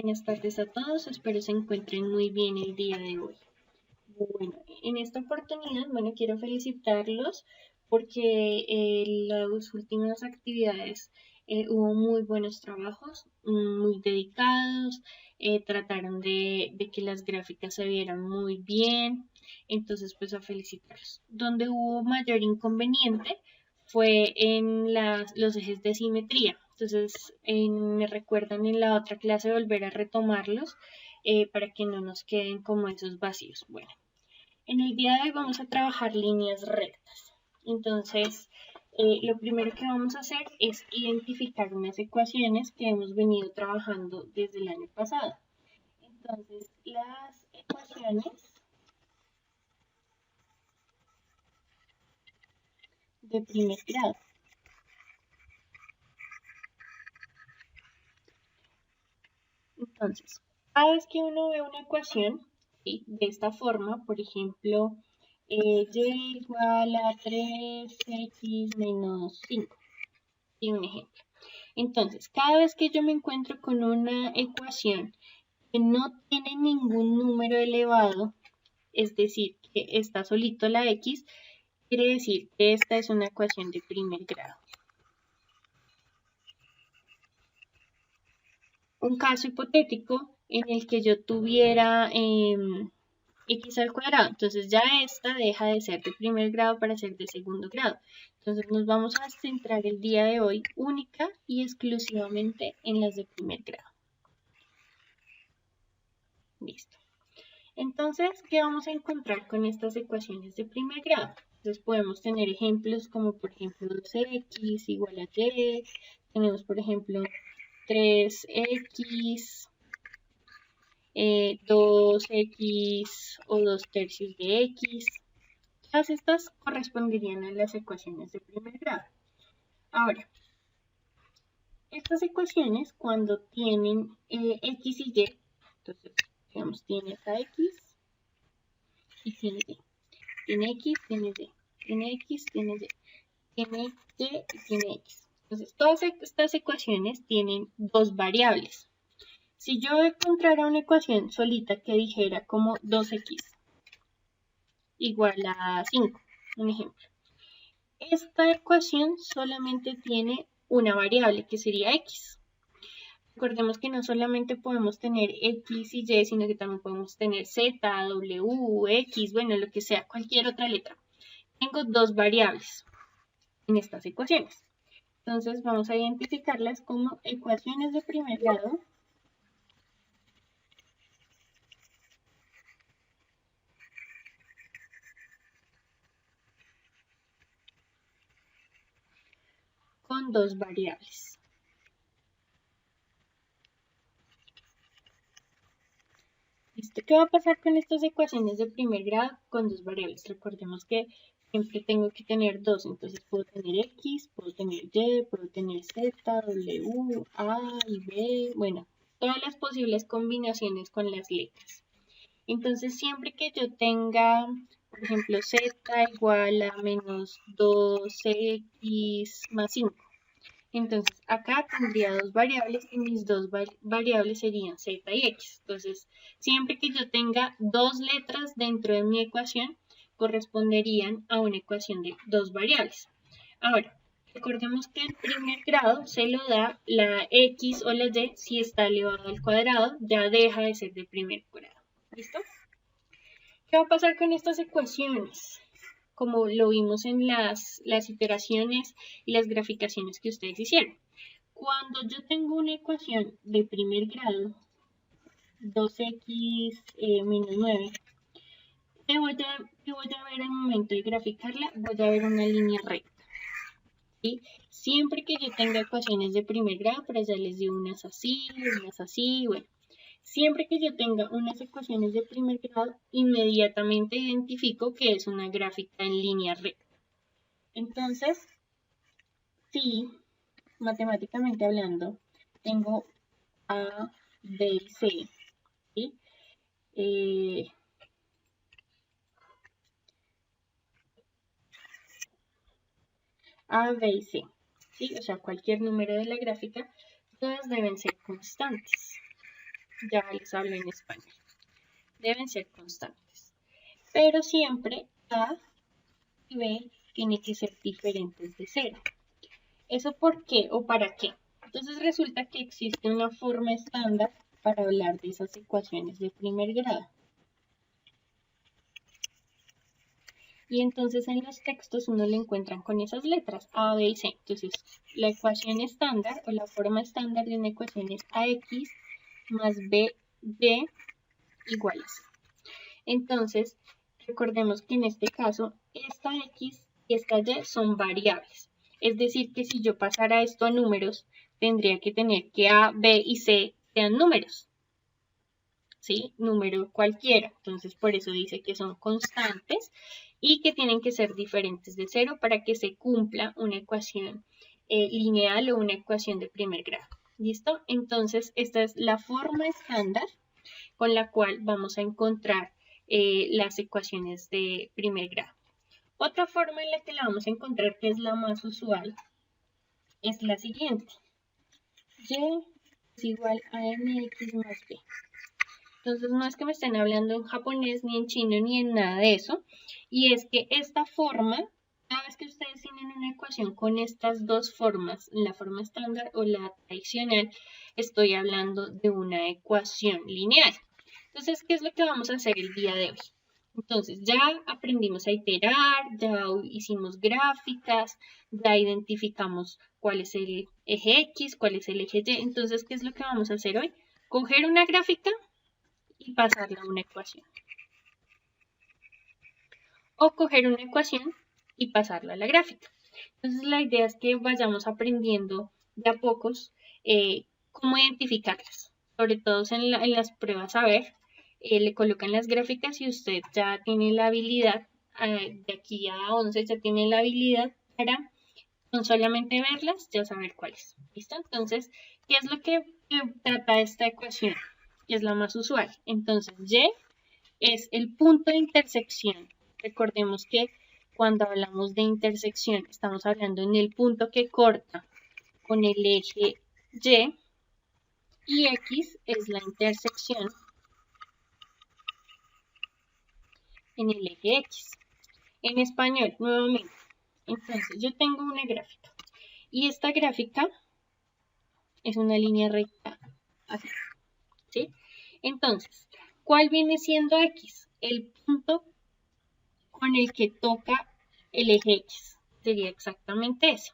Buenas tardes a todos, espero se encuentren muy bien el día de hoy. Bueno, en esta oportunidad, quiero felicitarlos porque las últimas actividades hubo muy buenos trabajos, muy dedicados, trataron de que las gráficas se vieran muy bien, entonces pues a felicitarlos. Donde hubo mayor inconveniente fue en los ejes de simetría. Entonces, me recuerdan en la otra clase volver a retomarlos para que no nos queden como esos vacíos. Bueno, en el día de hoy vamos a trabajar líneas rectas. Entonces, lo primero que vamos a hacer es identificar unas ecuaciones que hemos venido trabajando desde el año pasado. Entonces, las ecuaciones de primer grado. Entonces, cada vez que uno ve una ecuación, ¿sí?, de esta forma, por ejemplo, y igual a 3x menos 5, y un ejemplo. Entonces, cada vez que yo me encuentro con una ecuación que no tiene ningún número elevado, es decir, que está solito la x, quiere decir que esta es una ecuación de primer grado. Un caso hipotético en el que yo tuviera x al cuadrado. Entonces ya esta deja de ser de primer grado para ser de segundo grado. Entonces nos vamos a centrar el día de hoy única y exclusivamente en las de primer grado. Listo. Entonces, ¿qué vamos a encontrar con estas ecuaciones de primer grado? Entonces podemos tener ejemplos como por ejemplo 2x igual a y. Tenemos por ejemplo 3x, 2x o 2 tercios de x. Todas estas corresponderían a las ecuaciones de primer grado. Ahora, estas ecuaciones cuando tienen x y y, entonces, digamos, tiene esta x y tiene y. Tiene x, tiene y. Tiene x, tiene y. Tiene y y tiene x. Entonces, todas estas ecuaciones tienen dos variables. Si yo encontrara una ecuación solita que dijera como 2x igual a 5, un ejemplo. Esta ecuación solamente tiene una variable que sería x. Recordemos que no solamente podemos tener x y y, sino que también podemos tener z, w, x, bueno, lo que sea, cualquier otra letra. Tengo dos variables en estas ecuaciones. Entonces vamos a identificarlas como ecuaciones de primer grado con dos variables. ¿Listo? ¿Qué va a pasar con estas ecuaciones de primer grado con dos variables? Recordemos que siempre tengo que tener dos, entonces puedo tener x, puedo tener y, puedo tener z, w, a y b, bueno, todas las posibles combinaciones con las letras. Entonces siempre que yo tenga, por ejemplo, z igual a menos 2x más 5, entonces acá tendría dos variables y mis dos variables serían z y x. Entonces, siempre que yo tenga dos letras dentro de mi ecuación, corresponderían a una ecuación de dos variables. Ahora, recordemos que el primer grado se lo da la x o la y si está elevado al cuadrado, ya deja de ser de primer grado. ¿Listo? ¿Qué va a pasar con estas ecuaciones? Como lo vimos en las iteraciones y las graficaciones que ustedes hicieron. Cuando yo tengo una ecuación de primer grado, 2x menos 9, ¿qué voy a ver al momento de graficarla? Voy a ver una línea recta. ¿Sí? Siempre que yo tenga ecuaciones de primer grado, por allá les di unas así, bueno. Siempre que yo tenga unas ecuaciones de primer grado, inmediatamente identifico que es una gráfica en línea recta. Entonces, si matemáticamente hablando, tengo A, B y C, ¿sí? A, B y C, ¿sí? O sea, cualquier número de la gráfica, todas deben ser constantes. ya les hablo en español. Deben ser constantes. Pero siempre A y B tienen que ser diferentes de 0. ¿Eso por qué o para qué? Entonces resulta que existe una forma estándar para hablar de esas ecuaciones de primer grado. Y entonces en los textos uno le encuentran con esas letras, A, B y C. Entonces la ecuación estándar o la forma estándar de una ecuación es AX más BY igual a C. Entonces recordemos que en este caso esta X y esta Y son variables. Es decir que si yo pasara esto a números, tendría que tener que A, B y C sean números. ¿Sí? Número cualquiera. Entonces por eso dice que son constantes y que tienen que ser diferentes de 0 para que se cumpla una ecuación lineal o una ecuación de primer grado. ¿Listo? Entonces esta es la forma estándar con la cual vamos a encontrar las ecuaciones de primer grado. Otra forma en la que la vamos a encontrar, que es la más usual, es la siguiente. Y es igual a mx más b. Entonces no es que me estén hablando en japonés, ni en chino, ni en nada de eso. Y es que esta forma, cada vez que ustedes tienen una ecuación con estas dos formas, la forma estándar o la tradicional, estoy hablando de una ecuación lineal. Entonces, ¿qué es lo que vamos a hacer el día de hoy? Entonces, ya aprendimos a iterar, ya hicimos gráficas, ya identificamos cuál es el eje X, cuál es el eje Y. Entonces, ¿qué es lo que vamos a hacer hoy? Coger una gráfica y pasarla a una ecuación. O coger una ecuación y pasarla a la gráfica. Entonces la idea es que vayamos aprendiendo de a pocos cómo identificarlas. Sobre todo en las pruebas a ver, le colocan las gráficas y usted ya tiene la habilidad, de aquí a 11 ya tiene la habilidad para con solamente verlas ya saber cuáles. ¿Listo? Entonces, ¿qué es lo que trata esta ecuación? Que es la más usual. Entonces, Y es el punto de intersección. Recordemos que cuando hablamos de intersección estamos hablando en el punto que corta con el eje y X es la intersección en el eje X. En español, nuevamente, entonces yo tengo una gráfica y esta gráfica es una línea recta así, ¿sí? Entonces, ¿cuál viene siendo X? El punto con el que toca el eje X. Sería exactamente eso.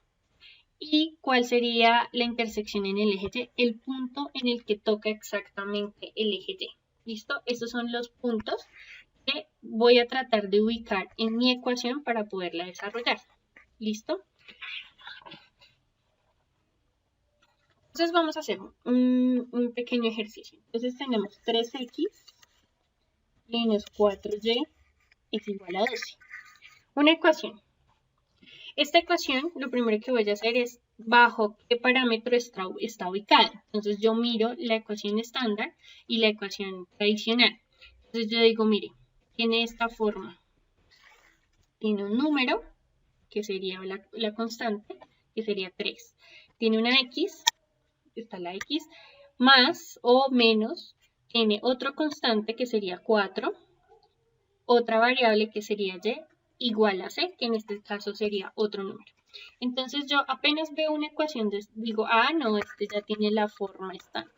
¿Y cuál sería la intersección en el eje Y? El punto en el que toca exactamente el eje Y. ¿Listo? Estos son los puntos que voy a tratar de ubicar en mi ecuación para poderla desarrollar. ¿Listo? Entonces vamos a hacer un pequeño ejercicio. Entonces tenemos 3x menos 4y es igual a 12. Una ecuación. Esta ecuación, lo primero que voy a hacer es bajo qué parámetro está ubicada. Entonces yo miro la ecuación estándar y la ecuación tradicional. Entonces yo digo, mire, tiene esta forma. Tiene un número, que sería la constante, que sería 3. Tiene una x, está la x, más o menos, tiene otro constante que sería 4, otra variable que sería y, igual a c, que en este caso sería otro número. Entonces yo apenas veo una ecuación, digo, ah, no, este ya tiene la forma estándar.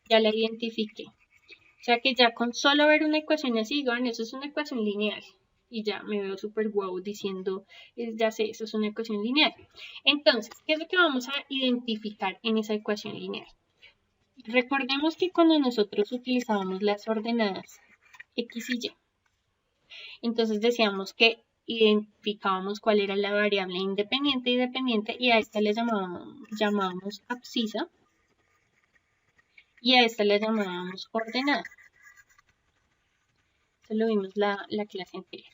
Ya la identifiqué. O sea que ya con solo ver una ecuación así, digo, eso es una ecuación lineal. Y ya me veo súper guau diciendo, ya sé, eso es una ecuación lineal. Entonces, ¿qué es lo que vamos a identificar en esa ecuación lineal? Recordemos que cuando nosotros utilizábamos las ordenadas x y y, entonces decíamos que identificábamos cuál era la variable independiente y dependiente y a esta le llamábamos abscisa y a esta le llamábamos ordenada. Eso lo vimos la clase anterior.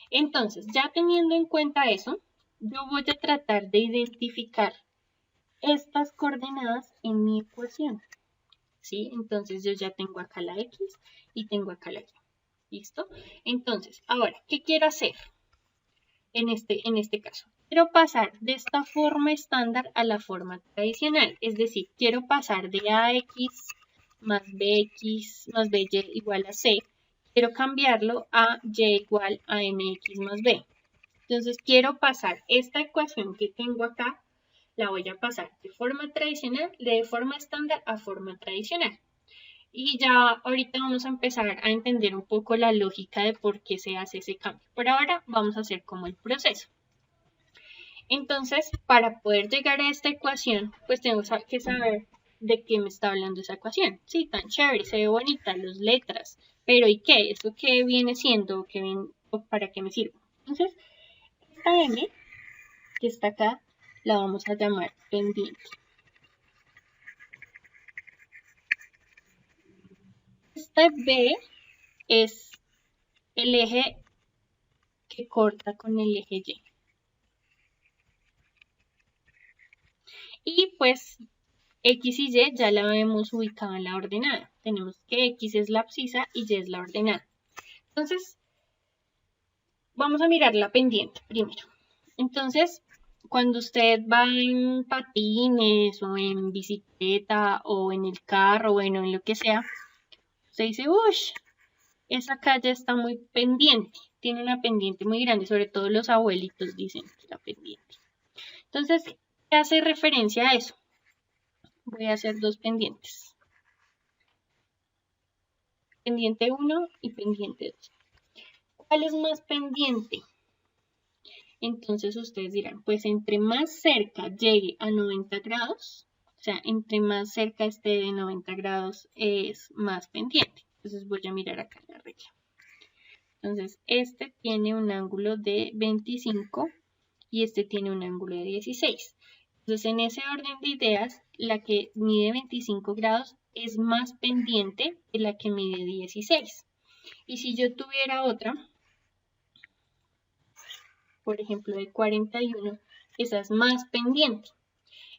Entonces, ya teniendo en cuenta eso, yo voy a tratar de identificar estas coordenadas en mi ecuación. ¿Sí? Entonces yo ya tengo acá la x y tengo acá la y. ¿Listo? Entonces, ahora, ¿qué quiero hacer en este caso? quiero pasar de esta forma estándar a la forma tradicional. Es decir, quiero pasar de AX más BX más BY igual a C. Quiero cambiarlo a Y igual a MX más B. Entonces quiero pasar esta ecuación que tengo acá, la voy a pasar de forma tradicional, de forma estándar a forma tradicional. Y ya ahorita vamos a empezar a entender un poco la lógica de por qué se hace ese cambio. Por ahora vamos a hacer como el proceso. Entonces, para poder llegar a esta ecuación, pues tengo que saber de qué me está hablando esa ecuación. Sí, tan chévere, se ve bonita, las letras. Pero ¿y qué? ¿Esto qué viene siendo? ¿O para qué me sirve? Entonces, esta M que está acá la vamos a llamar pendiente. Esta B es el eje que corta con el eje Y. Y pues X y Y ya la vemos ubicada en la ordenada. Tenemos que X es la abscisa y Y es la ordenada. Entonces, vamos a mirar la pendiente primero. Entonces, cuando usted va en patines o en bicicleta o en el carro, bueno, en lo que sea, usted dice, uy, esa calle está muy pendiente. Tiene una pendiente muy grande, sobre todo los abuelitos dicen que la pendiente. Entonces, ¿qué hace referencia a eso? Voy a hacer dos pendientes. Pendiente 1 y pendiente 2. ¿Cuál es más pendiente? Entonces ustedes dirán, pues entre más cerca llegue a 90 grados, o sea, entre más cerca esté de 90 grados es más pendiente. Entonces voy a mirar acá la regla. Entonces este tiene un ángulo de 25 y este tiene un ángulo de 16. Entonces en ese orden de ideas, la que mide 25 grados es más pendiente que la que mide 16. Y si yo tuviera otra, por ejemplo de 41, esa es más pendiente.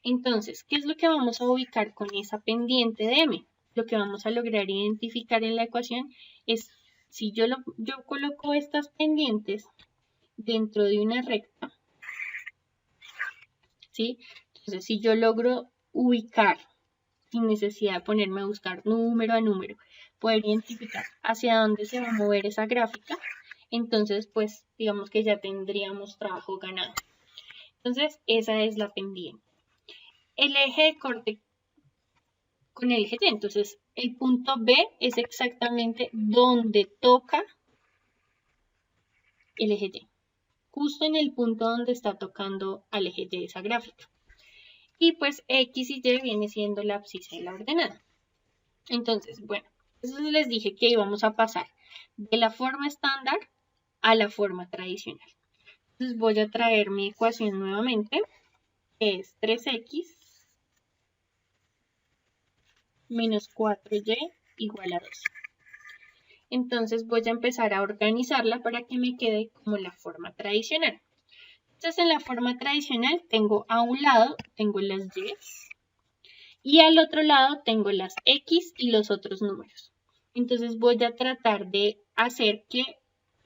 Entonces, ¿qué es lo que vamos a ubicar con esa pendiente de M? Lo que vamos a lograr identificar en la ecuación es, si yo coloco estas pendientes dentro de una recta, ¿sí? Entonces, si yo logro ubicar, sin necesidad de ponerme a buscar número a número, poder identificar hacia dónde se va a mover esa gráfica, entonces, pues, digamos que ya tendríamos trabajo ganado. Entonces, esa es la pendiente. El eje de corte con el eje Y. Entonces, el punto B es exactamente donde toca el eje Y. Justo en el punto donde está tocando al eje Y esa gráfica. Y pues X y Y viene siendo la abscisa de la ordenada. Entonces, bueno, eso les dije que íbamos a pasar de la forma estándar a la forma tradicional. Entonces voy a traer mi ecuación nuevamente, que es 3x menos 4y igual a 2. Entonces voy a empezar a organizarla para que me quede como la forma tradicional. Entonces en la forma tradicional tengo a un lado, tengo las y y al otro lado tengo las x y los otros números. Entonces voy a tratar de hacer que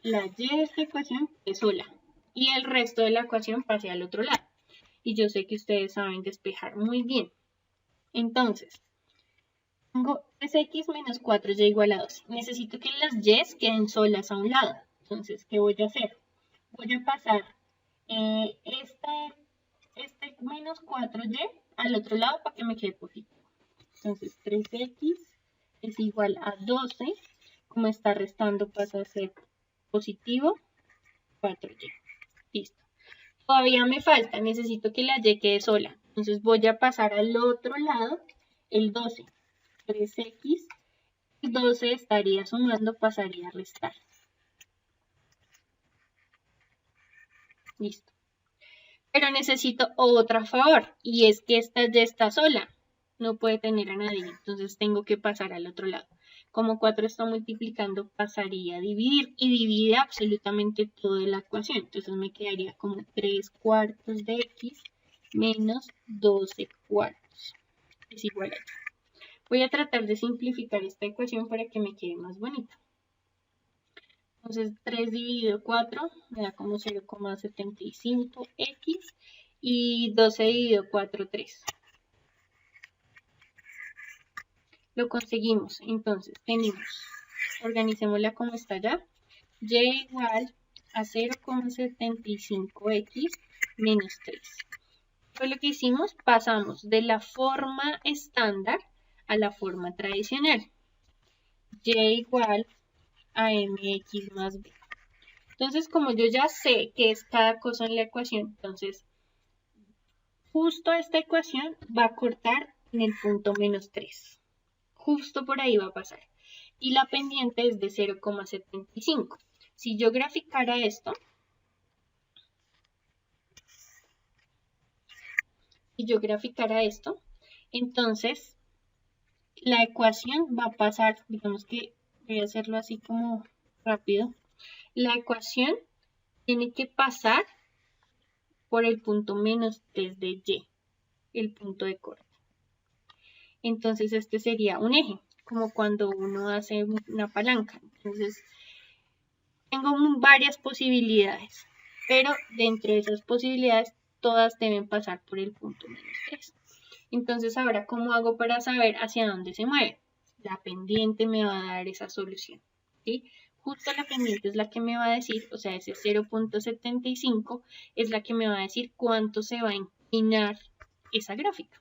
la y de esta ecuación quede sola y el resto de la ecuación pase al otro lado. Y yo sé que ustedes saben despejar muy bien. Entonces, tengo 3x menos 4y igual a 2. Necesito que las y queden solas a un lado. Entonces, ¿qué voy a hacer? Voy a pasar este menos 4y al otro lado para que me quede positivo. Entonces, 3x es igual a 12. Como está restando, pasa a ser positivo 4y. Listo. Todavía me falta, necesito que la y quede sola. Entonces, voy a pasar al otro lado el 12. 3x, el 12 estaría sumando, pasaría a restar. Listo. Pero necesito otra a favor, y es que esta ya está sola. No puede tener a nadie, entonces tengo que pasar al otro lado. Como 4 está multiplicando, pasaría a dividir, y divide absolutamente toda la ecuación. Entonces me quedaría como 3 cuartos de x menos 12 cuartos. Es igual a 8. Voy a tratar de simplificar esta ecuación para que me quede más bonita. Entonces 3 dividido 4 me da como 0,75x y 12 dividido 4, 3. Lo conseguimos. Entonces tenemos, organicémosla como está ya, y igual a 0,75x menos 3. Fue lo que hicimos, pasamos de la forma estándar a la forma tradicional. Y igual a mx más b. Entonces, como yo ya sé qué es cada cosa en la ecuación, entonces justo esta ecuación va a cortar en el punto menos 3. Justo por ahí va a pasar. Y la pendiente es de 0,75. Si yo graficara esto, entonces la ecuación va a pasar, digamos que voy a hacerlo así como rápido. La ecuación tiene que pasar por el punto menos 3 de y, el punto de corte. Entonces este sería un eje, como cuando uno hace una palanca. Entonces tengo varias posibilidades, pero dentro de esas posibilidades todas deben pasar por el punto menos 3. Entonces ahora, ¿cómo hago para saber hacia dónde se mueve? La pendiente me va a dar esa solución, ¿sí? Justo la pendiente es la que me va a decir, o sea, ese 0,75 es la que me va a decir cuánto se va a inclinar esa gráfica.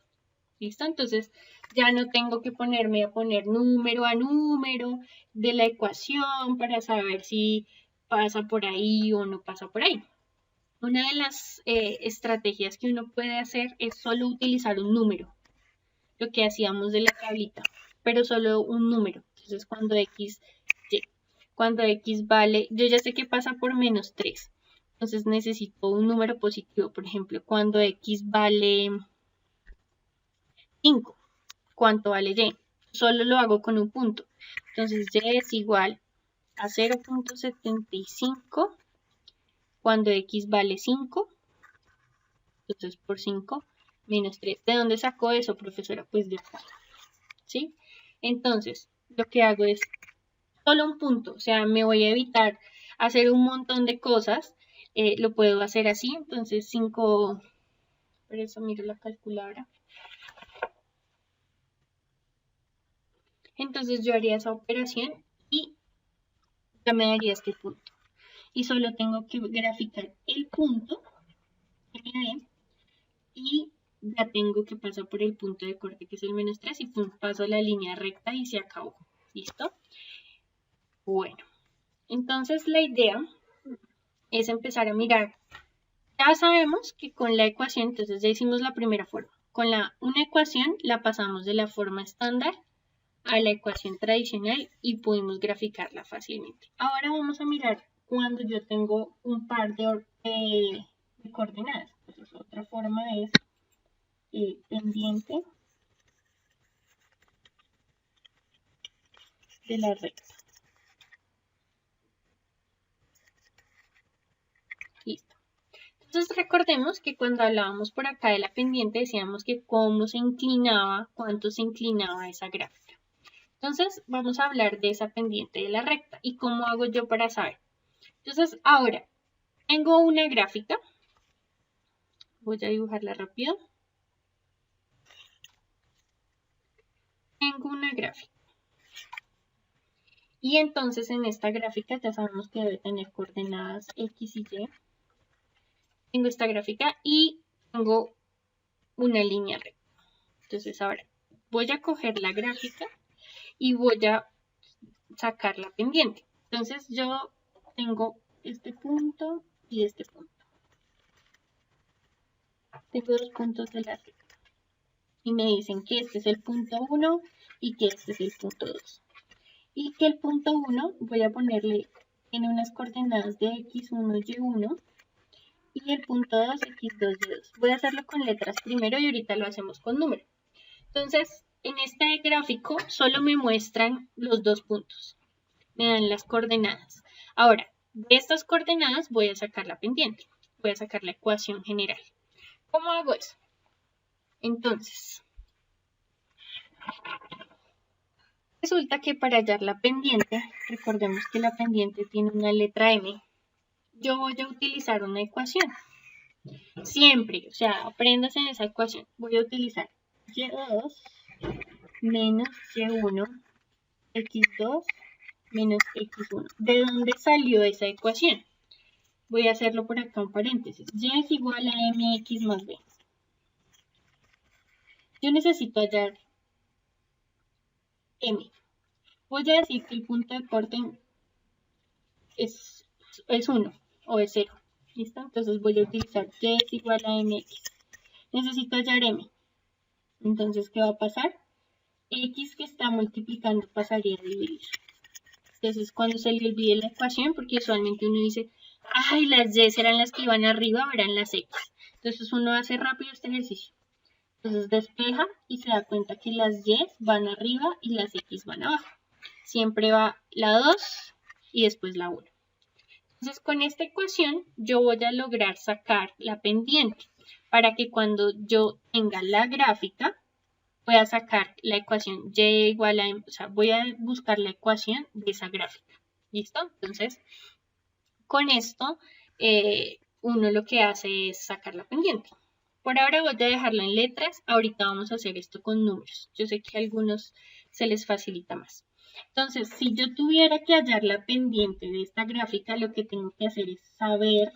¿Listo? Entonces ya no tengo que ponerme a poner número a número de la ecuación para saber si pasa por ahí o no pasa por ahí. Una de las estrategias que uno puede hacer es solo utilizar un número, lo que hacíamos de la tablita, pero solo un número. Entonces cuando x vale, yo ya sé que pasa por menos 3, entonces necesito un número positivo. Por ejemplo, cuando x vale 5, ¿cuánto vale y? Solo lo hago con un punto. Entonces y es igual a 0,75 cuando x vale 5. Entonces por 5 menos 3. ¿De dónde sacó eso, profesora? Pues de acá. ¿Sí? Entonces lo que hago es solo un punto. O sea, me voy a evitar hacer un montón de cosas. Lo puedo hacer así. Entonces 5... Por eso miro la calculadora. Entonces yo haría esa operación y ya me daría este punto. Y solo tengo que graficar el punto que me dé y ya tengo que pasar por el punto de corte que es el menos 3 y pum, paso la línea recta y se acabó. ¿Listo? Bueno, entonces la idea es empezar a mirar. Ya sabemos que con la ecuación, entonces ya hicimos la primera forma. Con una ecuación la pasamos de la forma estándar a la ecuación tradicional y pudimos graficarla fácilmente. Ahora vamos a mirar cuando yo tengo un par de coordenadas. Entonces otra forma es pendiente de la recta. Listo. Entonces recordemos que cuando hablábamos por acá de la pendiente decíamos que cómo se inclinaba, cuánto se inclinaba esa gráfica. Entonces vamos a hablar de esa pendiente de la recta y cómo hago yo para saber. Entonces ahora tengo una gráfica. Voy a dibujarla rápido. Tengo una gráfica. Y entonces en esta gráfica ya sabemos que debe tener coordenadas X y Y. Tengo esta gráfica y tengo una línea recta. Entonces ahora voy a coger la gráfica y voy a sacar la pendiente. Entonces yo tengo este punto y este punto. Tengo dos puntos de la recta. Y me dicen que este es el punto 1 y que este es el punto 2. Y que el punto 1 voy a ponerle, tiene unas coordenadas de x1, y1. Y el punto 2, x2, y2. Voy a hacerlo con letras primero y ahorita lo hacemos con números. Entonces, en este gráfico solo me muestran los dos puntos. Me dan las coordenadas. Ahora, de estas coordenadas voy a sacar la pendiente. Voy a sacar la ecuación general. ¿Cómo hago eso? Entonces, resulta que para hallar la pendiente, recordemos que la pendiente tiene una letra M, yo voy a utilizar una ecuación. Siempre, o sea, apréndase en esa ecuación. Voy a utilizar y2 menos y1, x2 menos x1. ¿De dónde salió esa ecuación? Voy a hacerlo por acá en paréntesis. Y es igual a mx más b. Yo necesito hallar m. Voy a decir que el punto de corte es 1 o es 0. ¿Listo? Entonces voy a utilizar y es igual a mx. Necesito hallar m. Entonces, ¿qué va a pasar? X que está multiplicando pasaría a dividir. Entonces, cuando se le olvide la ecuación, porque usualmente uno dice, ay, las y eran las que iban arriba, ahora eran las x. Entonces, uno hace rápido este ejercicio. Entonces, despeja y se da cuenta que las y van arriba y las x van abajo. Siempre va la 2 y después la 1. Entonces, con esta ecuación, yo voy a lograr sacar la pendiente para que cuando yo tenga la gráfica, voy a sacar la ecuación y igual a, o sea, voy a buscar la ecuación de esa gráfica. ¿Listo? Entonces, con esto, uno lo que hace es sacar la pendiente. Por ahora voy a dejarlo en letras. Ahorita vamos a hacer esto con números. Yo sé que a algunos se les facilita más. Entonces, si yo tuviera que hallar la pendiente de esta gráfica, lo que tengo que hacer es saber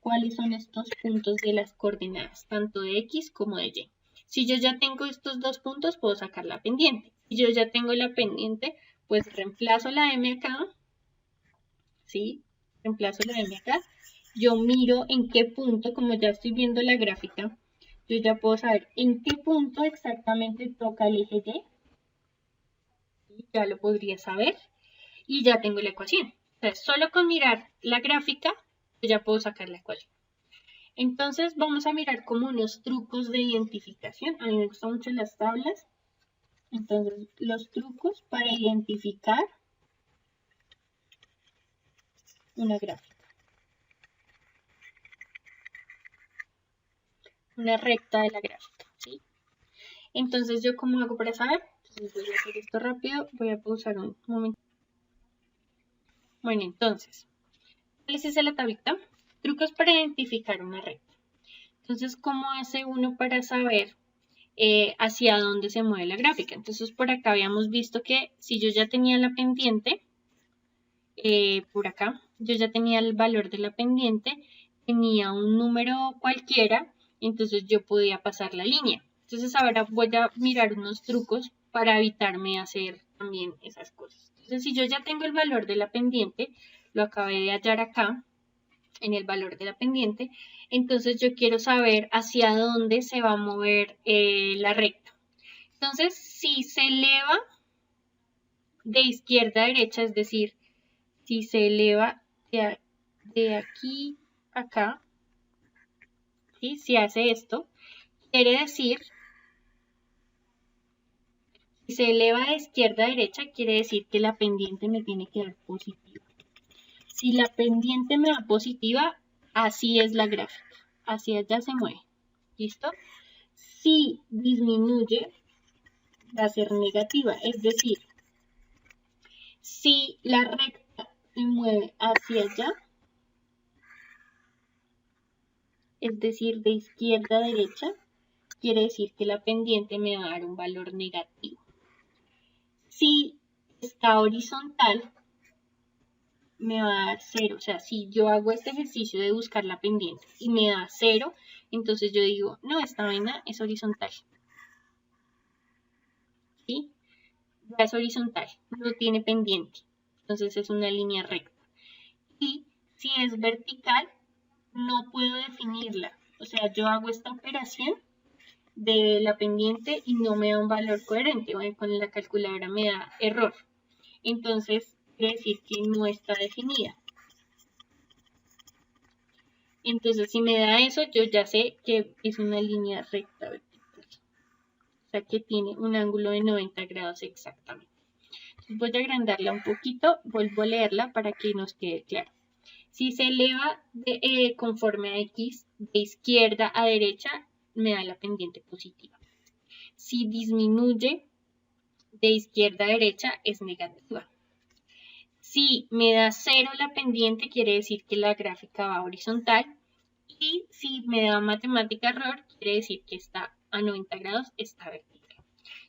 cuáles son estos puntos de las coordenadas, tanto de X como de Y. Si yo ya tengo estos dos puntos, puedo sacar la pendiente. Si yo ya tengo la pendiente, pues reemplazo la M acá. ¿Sí? Reemplazo la M acá. Yo miro en qué punto, como ya estoy viendo la gráfica, yo ya puedo saber en qué punto exactamente toca el eje Y. Ya lo podría saber. Y ya tengo la ecuación. Entonces, solo con mirar la gráfica, yo ya puedo sacar la ecuación. Entonces vamos a mirar como unos trucos de identificación. A mí me gustan mucho las tablas. Entonces los trucos para identificar una gráfica. Una recta de la gráfica. ¿Sí? Entonces yo cómo hago para saber. Entonces voy a hacer esto rápido. Voy a pausar un momento. Bueno, entonces, ¿cuál es esa la tablita? Trucos para identificar una recta. Entonces, ¿cómo hace uno para saber hacia dónde se mueve la gráfica? Entonces, por acá habíamos visto que si yo ya tenía la pendiente, por acá, yo ya tenía el valor de la pendiente, tenía un número cualquiera, entonces yo podía pasar la línea. Entonces, ahora voy a mirar unos trucos para evitarme hacer también esas cosas. Entonces, si yo ya tengo el valor de la pendiente, lo acabé de hallar acá, en el valor de la pendiente, entonces yo quiero saber hacia dónde se va a mover la recta. Entonces, si se eleva de izquierda a derecha, es decir, si se eleva de aquí a acá, ¿sí? Si hace esto, quiere decir, si se eleva de izquierda a derecha, quiere decir que la pendiente me tiene que dar positiva. Si la pendiente me da positiva, así es la gráfica. Hacia allá se mueve. ¿Listo? Si disminuye, va a ser negativa. Es decir, si la recta se mueve hacia allá, es decir, de izquierda a derecha, quiere decir que la pendiente me va a dar un valor negativo. Si está horizontal, me va a dar 0. O sea, si yo hago este ejercicio de buscar la pendiente y me da 0, entonces yo digo, no, esta vaina es horizontal. ¿Sí? Ya es horizontal, no tiene pendiente. Entonces es una línea recta. Y si es vertical, no puedo definirla. O sea, yo hago esta operación de la pendiente y no me da un valor coherente. Bueno, con la calculadora me da error. Entonces, quiere decir que no está definida. Entonces, si me da eso, yo ya sé que es una línea recta vertical. O sea, que tiene un ángulo de 90 grados exactamente. Entonces, voy a agrandarla un poquito, vuelvo a leerla para que nos quede claro. Si se eleva conforme a X de izquierda a derecha, me da la pendiente positiva. Si disminuye de izquierda a derecha es negativa. Si me da 0 la pendiente, quiere decir que la gráfica va horizontal. Y si me da matemática error, quiere decir que está a 90 grados, está vertical.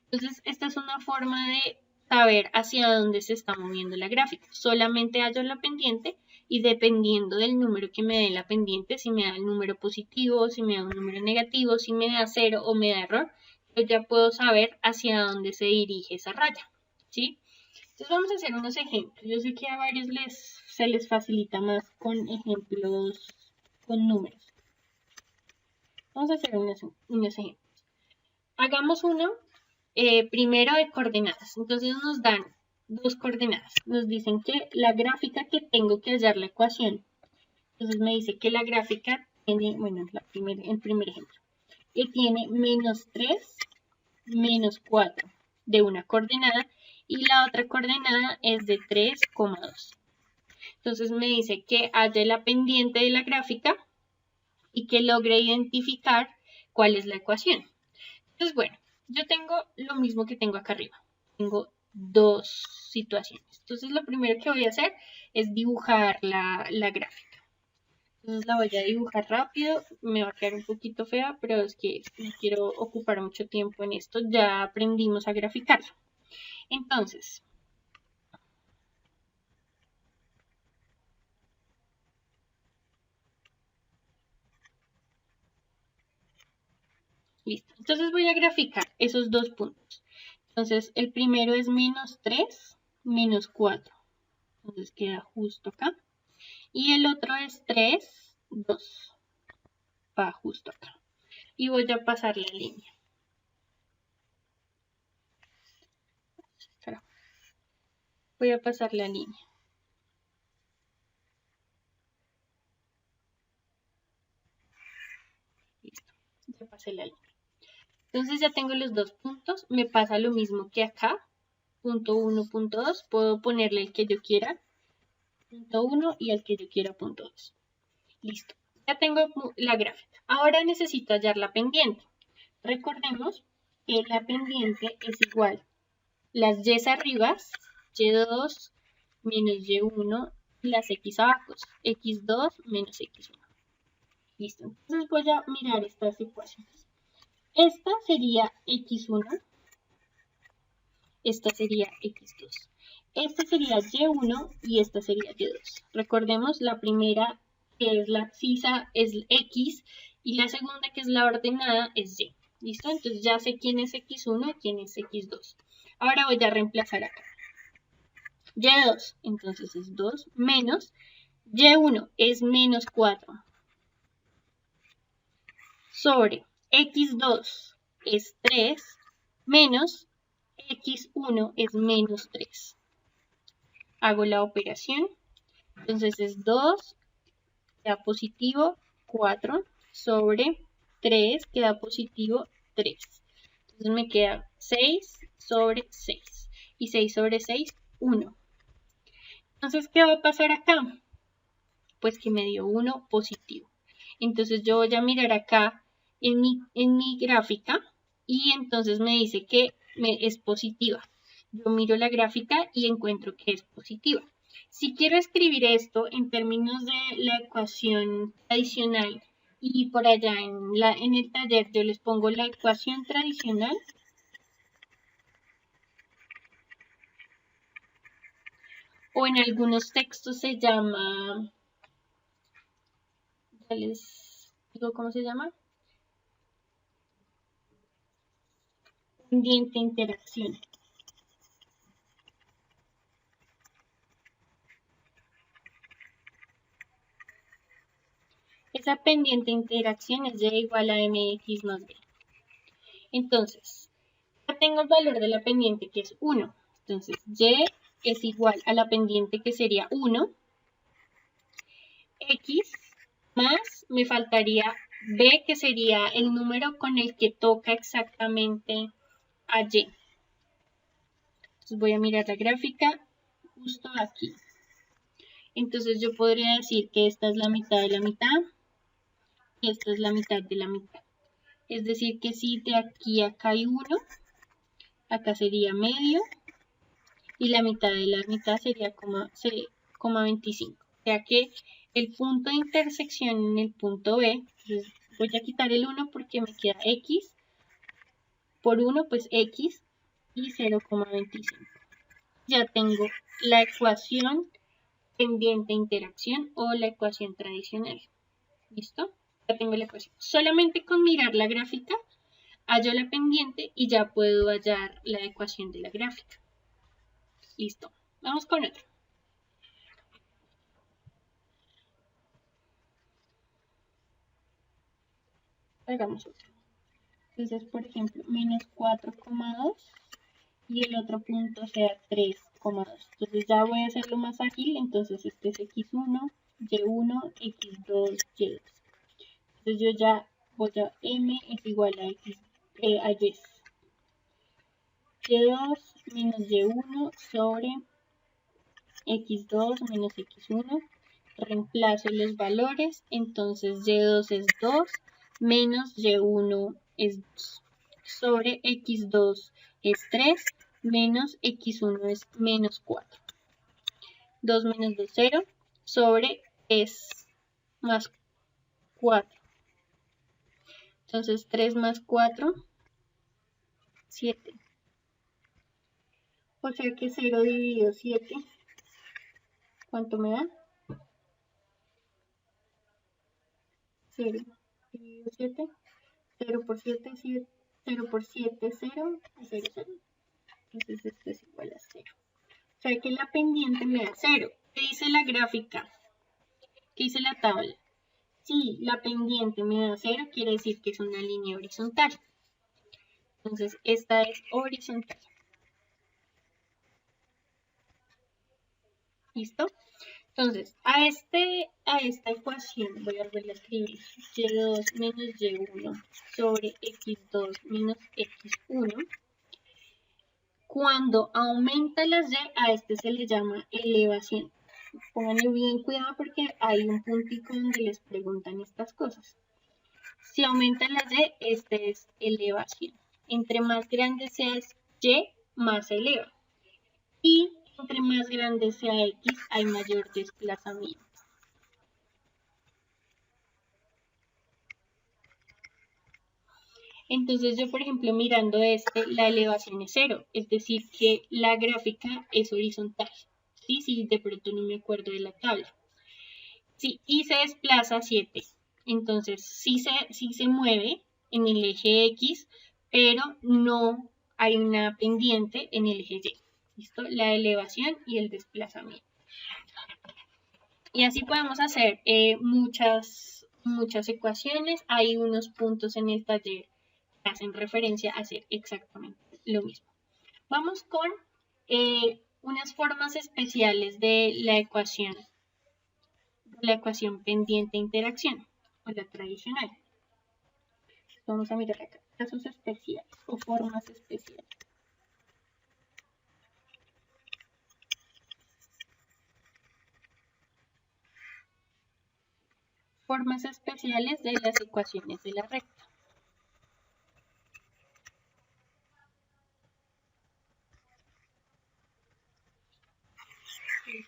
Entonces, esta es una forma de saber hacia dónde se está moviendo la gráfica. Solamente hallo la pendiente y dependiendo del número que me dé la pendiente, si me da el número positivo, si me da un número negativo, si me da 0 o me da error, yo ya puedo saber hacia dónde se dirige esa raya, ¿sí? Entonces vamos a hacer unos ejemplos. Yo sé que a varios se les facilita más con ejemplos con números. Vamos a hacer unos ejemplos. Hagamos uno primero de coordenadas. Entonces nos dan dos coordenadas. Nos dicen que la gráfica que tengo que hallar la ecuación. Entonces me dice que la gráfica tiene, bueno, el primer ejemplo, que tiene menos 3, menos 4 de una coordenada y la otra coordenada es de 3,2. Entonces me dice que halle la pendiente de la gráfica y que logre identificar cuál es la ecuación. Entonces, bueno, yo tengo lo mismo que tengo acá arriba. Tengo dos situaciones. Entonces, lo primero que voy a hacer es dibujar la gráfica. Entonces, la voy a dibujar rápido. Me va a quedar un poquito fea, pero es que no quiero ocupar mucho tiempo en esto. Ya aprendimos a graficarlo. Entonces, listo. Entonces, voy a graficar esos dos puntos. Entonces, el primero es menos 3, menos 4. Entonces, queda justo acá. Y el otro es 3, 2. Va justo acá. Y voy a pasar la línea. Voy a pasar la línea. Listo. Ya pasé la línea. Entonces ya tengo los dos puntos. Me pasa lo mismo que acá. Punto 1, punto 2. Puedo ponerle el que yo quiera. Punto 1 y el que yo quiera. Punto 2. Listo. Ya tengo la gráfica. Ahora necesito hallar la pendiente. Recordemos que la pendiente es igual. Las y arriba, y2 menos y1 y las x abajo, x2 menos x1. Listo. Entonces voy a mirar estas ecuaciones. Esta sería x1, esta sería x2. Esta sería y1 y esta sería y2. Recordemos la primera que es la abscisa es x y la segunda que es la ordenada es y. ¿Listo? Entonces ya sé quién es x1 y quién es x2. Ahora voy a reemplazar acá. Y2, entonces es 2 menos y1 es menos 4 sobre x2 es 3 menos x1 es menos 3. Hago la operación, entonces es 2, queda positivo 4 sobre 3 queda positivo 3. Entonces me queda 6 sobre 6 y 6 sobre 6, 1. Entonces, ¿qué va a pasar acá? Pues que me dio 1 positivo. Entonces yo voy a mirar acá en mi gráfica y entonces me dice que es positiva. Yo miro la gráfica y encuentro que es positiva. Si quiero escribir esto en términos de la ecuación tradicional y por allá en el taller yo les pongo la ecuación tradicional. O en algunos textos se llama, ya les digo cómo se llama, pendiente interacción. Esa pendiente interacción es y igual a mx más b. Entonces, ya tengo el valor de la pendiente que es 1. Entonces, y es igual a la pendiente que sería 1. X más me faltaría b, que sería el número con el que toca exactamente a y. Entonces voy a mirar la gráfica justo aquí. Entonces yo podría decir que esta es la mitad de la mitad y esta es la mitad de la mitad. Es decir que si de aquí a acá hay 1, acá sería medio, y la mitad de la mitad sería 0,25. O sea que el punto de intersección en el punto B, entonces voy a quitar el 1 porque me queda x, por 1 pues x y 0,25. Ya tengo la ecuación pendiente-interacción o la ecuación tradicional. ¿Listo? Ya tengo la ecuación. Solamente con mirar la gráfica, hallo la pendiente y ya puedo hallar la ecuación de la gráfica. Listo. Vamos con otra. Hagamos otra. Entonces, por ejemplo, menos 4,2 y el otro punto sea 3,2. Entonces ya voy a hacerlo más ágil. Entonces este es x1, y1, x2, y2. Entonces yo ya voy a m es igual a x, a y. y2 menos y1 sobre x2 menos x1. Reemplazo los valores. Entonces y2 es 2 menos y1 es 2. Sobre x2 es 3 menos x1 es menos 4. 2 menos 2, 0. Sobre es más 4. Entonces 3 más 4, 7. O sea que 0 dividido 7, ¿cuánto me da? 0 dividido 7, 0 por 7, 0 por 7, 0, 0, 0. Entonces esto es igual a 0. O sea que la pendiente me da 0. ¿Qué dice la gráfica? ¿Qué dice la tabla? Si la pendiente me da 0, quiere decir que es una línea horizontal. Entonces esta es horizontal. ¿Listo? Entonces, a esta ecuación voy a volver a escribir y2 menos y1 sobre x2 menos x1. Cuando aumenta las y, a este se le llama elevación. Pónganle bien cuidado porque hay un puntico donde les preguntan estas cosas. Si aumentan las y, este es elevación. Entre más grande sea y, más se eleva. Y entre más grande sea x, hay mayor desplazamiento. Entonces yo, por ejemplo, mirando la elevación es 0, es decir, que la gráfica es horizontal. Sí, sí, de pronto no me acuerdo de la tabla. Sí, y se desplaza 7. Entonces sí se mueve en el eje X, pero no hay una pendiente en el eje Y. ¿Listo? La elevación y el desplazamiento. Y así podemos hacer muchas ecuaciones. Hay unos puntos en el taller que hacen referencia a hacer exactamente lo mismo. Vamos con unas formas especiales de la ecuación pendiente-interacción, o la tradicional. Vamos a mirar acá, casos especiales o formas especiales. Formas especiales de las ecuaciones de la recta.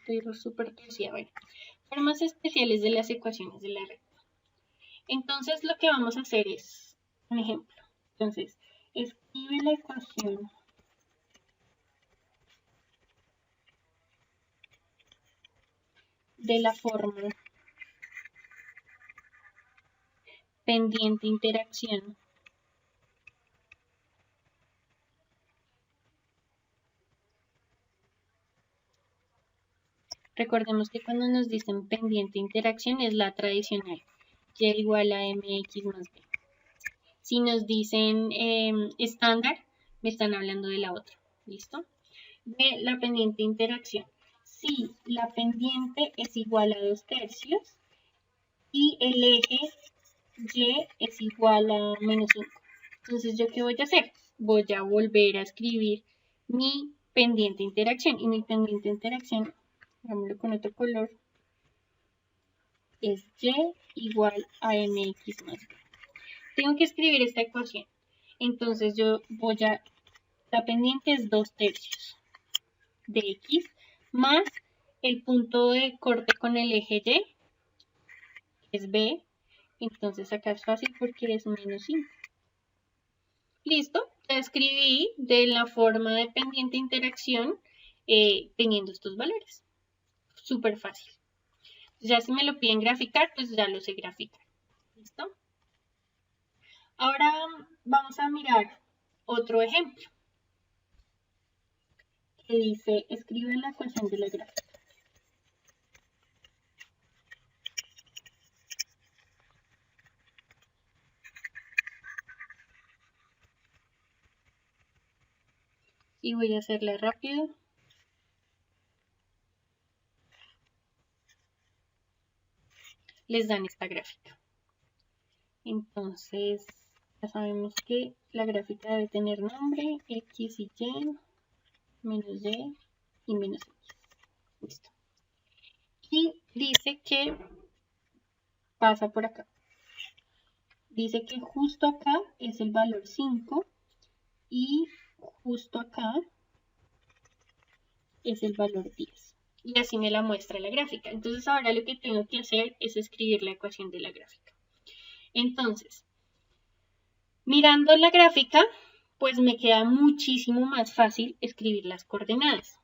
Estoy súper torcida. Bueno, formas especiales de las ecuaciones de la recta. Entonces lo que vamos a hacer es un ejemplo. Entonces, escribe la ecuación de la forma pendiente-interacción Recordemos que cuando nos dicen pendiente interacción es la tradicional, y igual a mx más b. Si nos dicen estándar, me están hablando de la otra. ¿Listo? De la pendiente interacción. Si la pendiente es igual a 2/3 y el eje y es igual a menos 5. Entonces, ¿yo qué voy a hacer? Voy a volver a escribir mi pendiente interacción. Y mi pendiente interacción, hagámoslo con otro color, es y igual a mx más b. Tengo que escribir esta ecuación. Entonces yo voy a esta pendiente es 2/3 de X más el punto de corte con el eje Y, que es B. Entonces acá es fácil porque es -5. Listo, ya escribí de la forma de pendiente interacción teniendo estos valores. Súper fácil. Ya si me lo piden graficar, pues ya lo sé graficar. ¿Listo? Ahora vamos a mirar otro ejemplo que dice, escribe la ecuación de la gráfica. Y voy a hacerla rápido. Les dan esta gráfica. Entonces, ya sabemos que la gráfica debe tener nombre, X y Y, menos Y y menos X. Listo. Y dice que pasa por acá. Dice que justo acá es el valor 5 y justo acá es el valor 10. Y así me la muestra la gráfica. Entonces ahora lo que tengo que hacer es escribir la ecuación de la gráfica. Entonces, mirando la gráfica, pues me queda muchísimo más fácil escribir las coordenadas.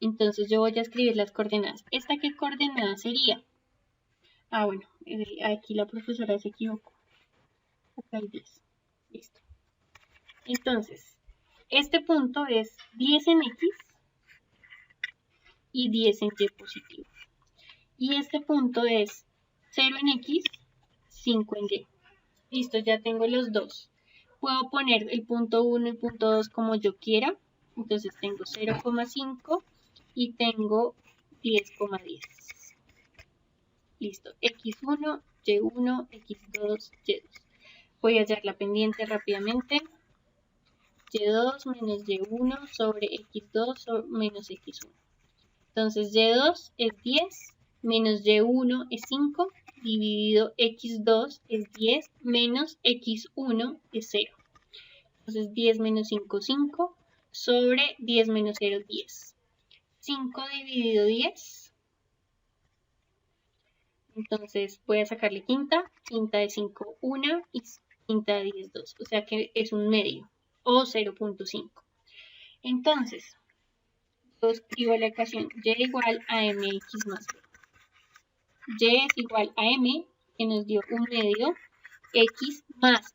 Entonces yo voy a escribir las coordenadas. ¿Esta qué coordenada sería? Ah, bueno, aquí la profesora se equivocó. Acá hay 10. Listo. Entonces, este punto es 10 en X y 10 en Y positivo. Y este punto es 0 en X, 5 en Y. Listo, ya tengo los dos. Puedo poner el punto 1 y el punto 2 como yo quiera. Entonces tengo 0,5 y tengo 10,10. Listo, X1, Y1, X2, Y2. Voy a hallar la pendiente rápidamente. Y2 menos Y1 sobre X2 menos X1. Entonces Y2 es 10 menos Y1 es 5 dividido X2 es 10 menos X1 es 0. Entonces 10 menos 5, 5 sobre 10 menos 0, 10. 5 dividido 10. Entonces voy a sacarle quinta. Quinta de 5, 1 y quinta de 10, 2. O sea que es un medio o 0,5. Entonces, yo escribo la ecuación y igual a mx más b. Y es igual a m, que nos dio un medio, x más,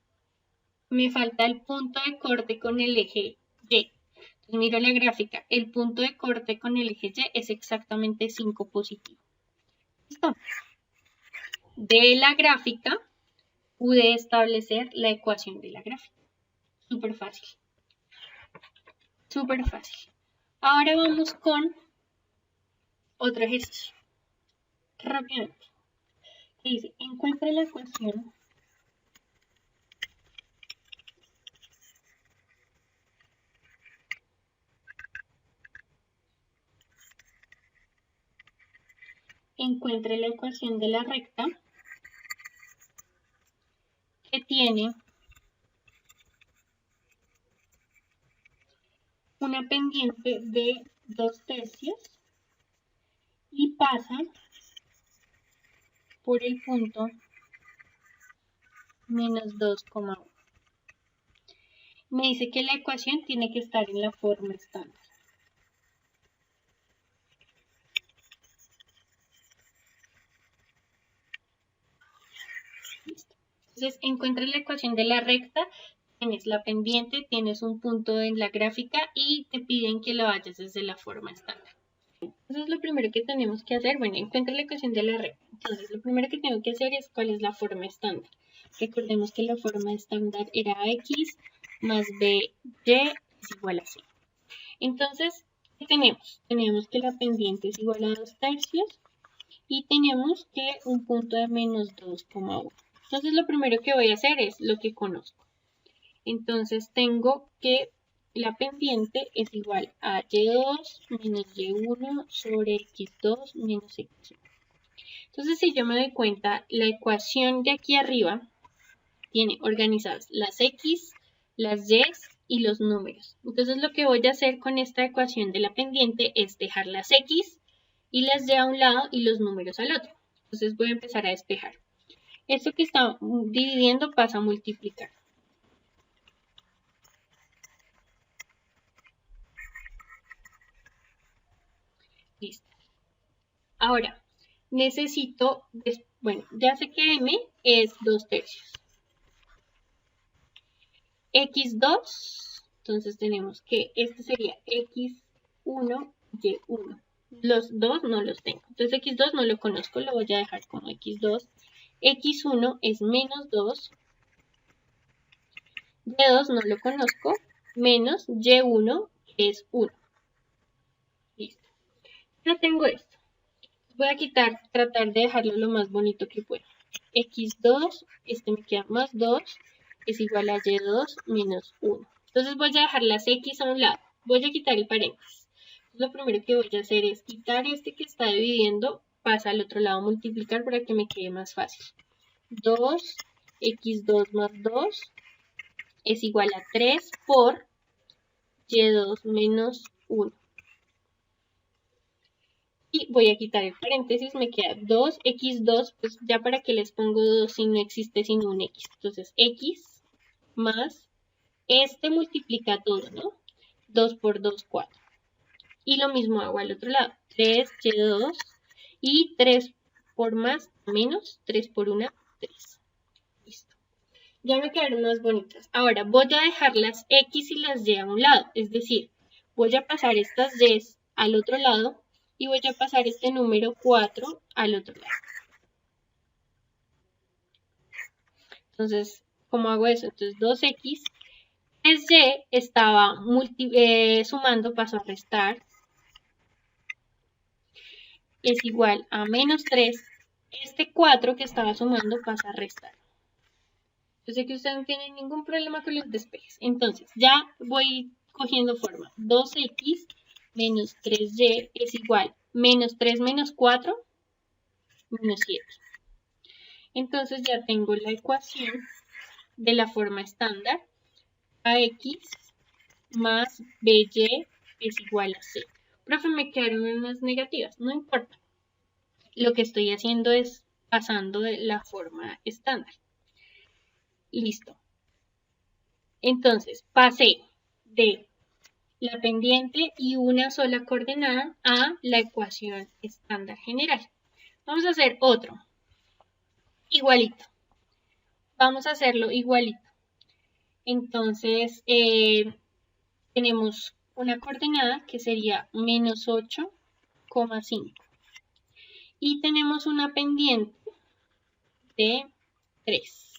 me falta el punto de corte con el eje y. Entonces miro la gráfica, el punto de corte con el eje y es exactamente 5 positivo. ¿Listo? De la gráfica pude establecer la ecuación de la gráfica. Súper fácil. Súper fácil. Ahora vamos con otro ejercicio. Rápidamente. Dice, encuentra la ecuación de la recta que tiene una pendiente de 2/3 y pasa por el punto menos 2,1. Me dice que la ecuación tiene que estar en la forma estándar. Listo. Entonces, encuentra la ecuación de la recta, tienes la pendiente, tienes un punto en la gráfica y te piden que lo vayas desde la forma estándar. Entonces, lo primero que tenemos que hacer, bueno, encuentra la ecuación de la recta. Entonces, lo primero que tengo que hacer es cuál es la forma estándar. Recordemos que la forma estándar era x más by es igual a 0. Entonces, ¿qué tenemos? Tenemos que la pendiente es igual a 2/3 y tenemos que un punto de menos 2,1. Entonces, lo primero que voy a hacer es lo que conozco. Entonces, tengo que la pendiente es igual a y2 menos y1 sobre x2 menos x1. Entonces, si yo me doy cuenta, la ecuación de aquí arriba tiene organizadas las x, las y y los números. Entonces lo que voy a hacer con esta ecuación de la pendiente es dejar las x y las y a un lado y los números al otro. Entonces voy a empezar a despejar. Esto que está dividiendo pasa a multiplicar. Listo. Ahora, necesito, bueno, ya sé que m es 2/3. x2, entonces tenemos que este sería x1, y1. Los dos no los tengo. Entonces x2 no lo conozco, lo voy a dejar como x2. x1 es menos 2. y2 no lo conozco, menos y1 que es 1. Listo. Ya tengo esto. Voy a tratar de dejarlo lo más bonito que pueda. x2, este me queda más 2, es igual a y2 menos 1. Entonces voy a dejar las x a un lado. Voy a quitar el paréntesis. Lo primero que voy a hacer es quitar este que está dividiendo, pasa al otro lado a multiplicar para que me quede más fácil. 2, x2 más 2 es igual a 3 por y2 menos 1. Y voy a quitar el paréntesis, me queda 2x2, pues ya para que les pongo 2 si no existe sino un x. Entonces x más, este multiplica todo, ¿no? 2 por 2, 4. Y lo mismo hago al otro lado, 3y2 y 3 por más, menos, 3 por 1, 3. Listo. Ya me quedaron más bonitas. Ahora voy a dejar las x y las y a un lado, es decir, voy a pasar estas y al otro lado y voy a pasar este número 4 al otro lado. Entonces, ¿cómo hago eso? Entonces, 2x, 3y estaba sumando, paso a restar, es igual a menos 3. Este 4 que estaba sumando pasa a restar. Yo sé que ustedes no tienen ningún problema con los despejes. Entonces, ya voy cogiendo forma. 2x menos 3y es igual menos 3 menos 4 menos 7. Entonces ya tengo la ecuación de la forma estándar. Ax más by es igual a c. Profe, me quedaron unas negativas. No importa. Lo que estoy haciendo es pasando de la forma estándar. Listo. Entonces, pasé de la pendiente y una sola coordenada a la ecuación estándar general. Vamos a hacer otro. Igualito. Vamos a hacerlo igualito. Entonces, tenemos una coordenada que sería menos 8,5. Y tenemos una pendiente de 3.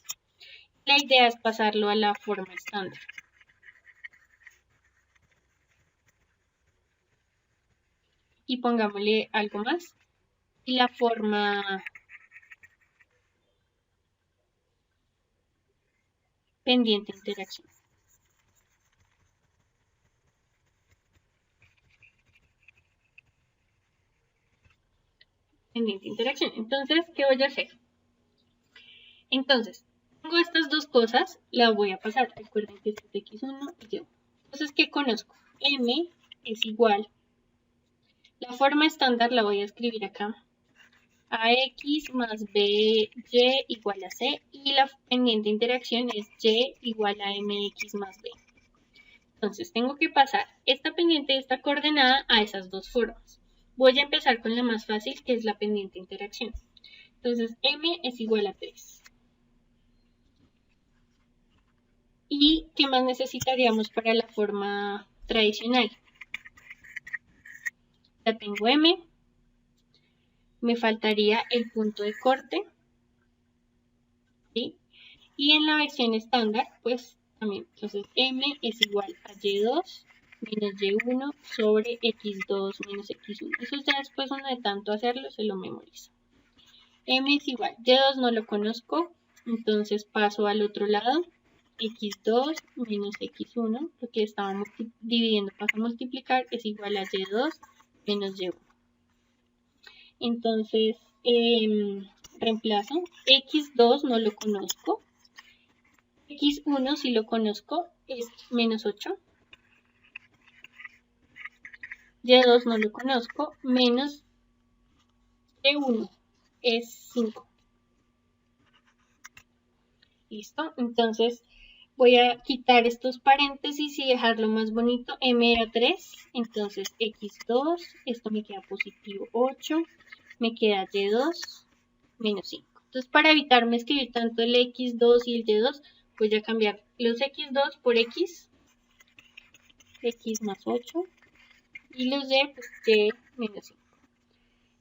La idea es pasarlo a la forma estándar. Y pongámosle algo más. Y la forma pendiente interacción. Pendiente interacción. Entonces, ¿qué voy a hacer? Entonces, tengo estas dos cosas, las voy a pasar. Recuerden que este es x1 y y1. Entonces, ¿qué conozco? M es igual. La forma estándar la voy a escribir acá. Ax más by igual a c. Y la pendiente interacción es y igual a mx más b. Entonces, tengo que pasar esta pendiente y esta coordenada a esas dos formas. Voy a empezar con la más fácil, que es la pendiente interacción. Entonces, m es igual a 3. ¿Y qué más necesitaríamos para la forma tradicional? Ya tengo m, me faltaría el punto de corte, ¿sí? Y en la versión estándar, pues también, entonces m es igual a y2 menos y1 sobre x2 menos x1. Eso ya después uno de tanto hacerlo se lo memoriza. M es igual, y2 no lo conozco, entonces paso al otro lado. x2 menos x1, lo que estaba dividiendo pasa a multiplicar, es igual a y2 menos y1. Entonces, reemplazo. x2 no lo conozco. x1 sí lo conozco, es menos 8. Y2 no lo conozco, menos Y1 es 5. ¿Listo? Entonces voy a quitar estos paréntesis y dejarlo más bonito. M era 3, entonces X2, esto me queda positivo 8, me queda Y2 menos 5. Entonces para evitarme escribir tanto el X2 y el Y2, voy a cambiar los X2 por X más 8, y los Y, pues Y menos 5.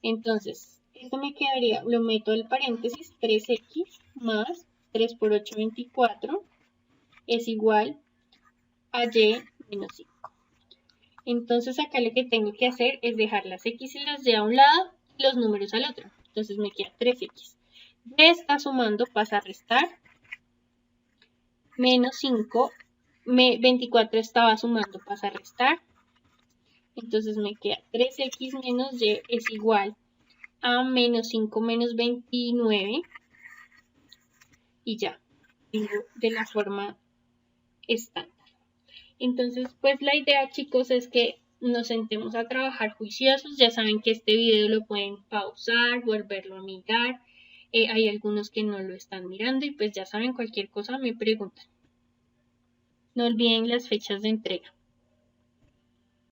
Entonces, esto me quedaría, lo meto al paréntesis, 3X más 3 por 8, 24, es igual a Y menos 5. Entonces acá lo que tengo que hacer es dejar las X y los Y a un lado y los números al otro. Entonces me queda 3X. Y está sumando, pasa a restar. Menos 5, 24 estaba sumando, pasa a restar. Entonces me queda 3X menos Y es igual a menos 5 menos 29. Y ya, de la forma estándar. Entonces, pues la idea, chicos, es que nos sentemos a trabajar juiciosos. Ya saben que este video lo pueden pausar, volverlo a mirar. Hay algunos que no lo están mirando y pues ya saben, cualquier cosa me preguntan. No olviden las fechas de entrega.